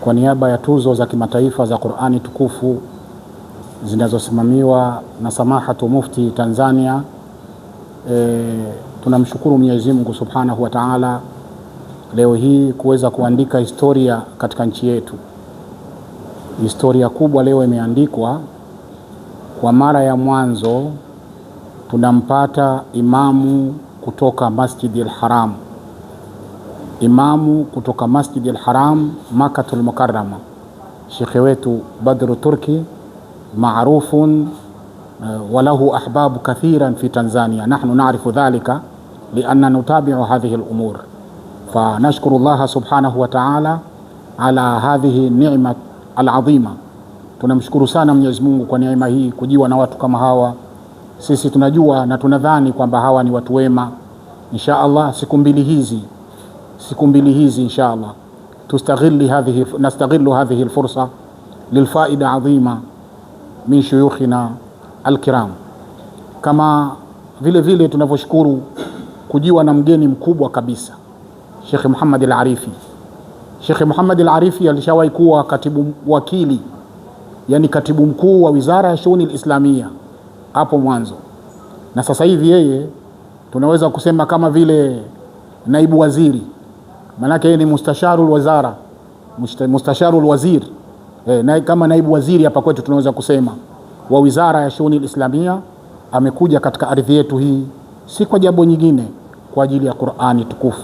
Kwa niaba ya tuzo za kimataifa za Qur'ani tukufu zinazosimamiwa na Samahatu Mufti Tanzania, tunamshukuru Mwenyezi Mungu Subhanahu wa Ta'ala leo hii kuweza kuandika historia katika nchi yetu. Historia kubwa leo imeandikwa. Kwa mara ya mwanzo tunampata imamu kutoka Masjidil Haram, imamu kutoka Masjidil Haram Makkatul Mukarrama, shekhe wetu Badru Turki maarufun walahu ahbabu kathiran fi Tanzania. Nahnu na'rifu dhalika lianna nutabi'u hadhihi al-umur, fanashkuru Allah subhanahu wa ta'ala ala hadhihi ni'ma al-azima. Tunamshukuru sana Mwenyezi Mungu kwa neema hii, kujiwa na watu kama hawa. Sisi tunajua na tunadhani kwamba hawa ni watu wema. Insha Allah siku mbili hizi insha Allah nastaghilu hadhihi al-fursa lilfaida adhima min shuyukhina al-kiram. Kama vile tunavyoshukuru kujiwa na mgeni mkubwa kabisa, Sheikh Muhammad al-Arifi. Sheikh Muhammad al-Arifi alishawahi kuwa katibu wakili, yani katibu mkuu wa Wizara ya Shughuli al-Islamia hapo mwanzo, na sasa hivi yeye tunaweza kusema kama vile naibu waziri, manake yeye ni mustasharul wazara, mustasharul wazir, na kama naibu waziri hapa kwetu tunaweza kusema wa Wizara ya Shughuli al-Islamia. Amekuja katika ardhi yetu hii si kwa jambo nyingine, kwa ajili ya Qur'ani tukufu.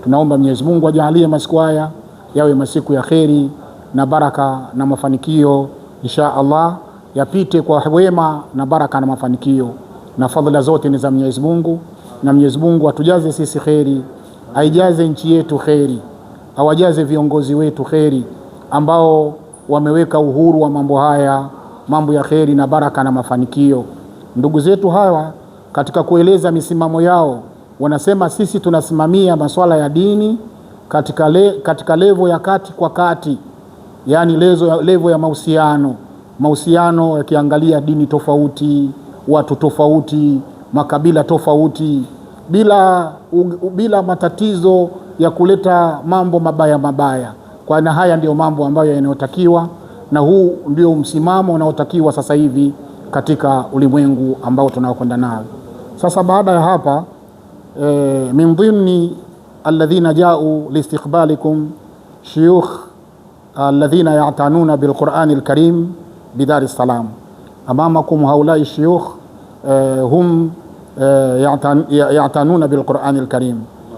Tunaomba Mwenyezi Mungu ajalie masiku haya yawe masiku ya kheri na baraka na mafanikio, insha Allah yapite kwa wema na baraka na mafanikio, na fadhila zote ni za Mwenyezi Mungu. Na Mwenyezi Mungu atujaze sisi kheri, aijaze nchi yetu kheri, awajaze viongozi wetu kheri ambao wameweka uhuru wa mambo haya, mambo ya kheri na baraka na mafanikio. Ndugu zetu hawa katika kueleza misimamo yao wanasema sisi tunasimamia masuala ya dini katika levo ya kati kwa kati, yani levo ya mahusiano yakiangalia dini tofauti, watu tofauti, makabila tofauti, bila matatizo ya kuleta mambo mabaya. Kwa na haya ndio mambo ambayo yanayotakiwa, na huu ndio msimamo unaotakiwa sasa hivi katika ulimwengu ambao tunaokwenda nao. Sasa baada ya hapa min dhimni alladhina ja'u liistiqbalikum shuyukh alladhina ya'tanuna bilqur'ani alkarim bidar as-salam. Amamakum haulai shuyukh hum ya'tanuna bilqur'ani alkarim,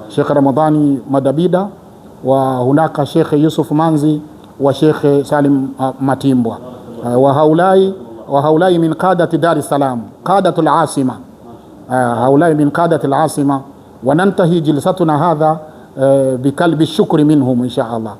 Sheikh Ramadhani Madabida wa hunaka Sheikh Yusuf Manzi wa Sheikh Salim Matimbwa wa haulai min qadati dar as-salam, qadatul asima, haulai min qadati al-asima. Wanantahi jilsatuna hadha bikalbi shukri minhum insha Allah.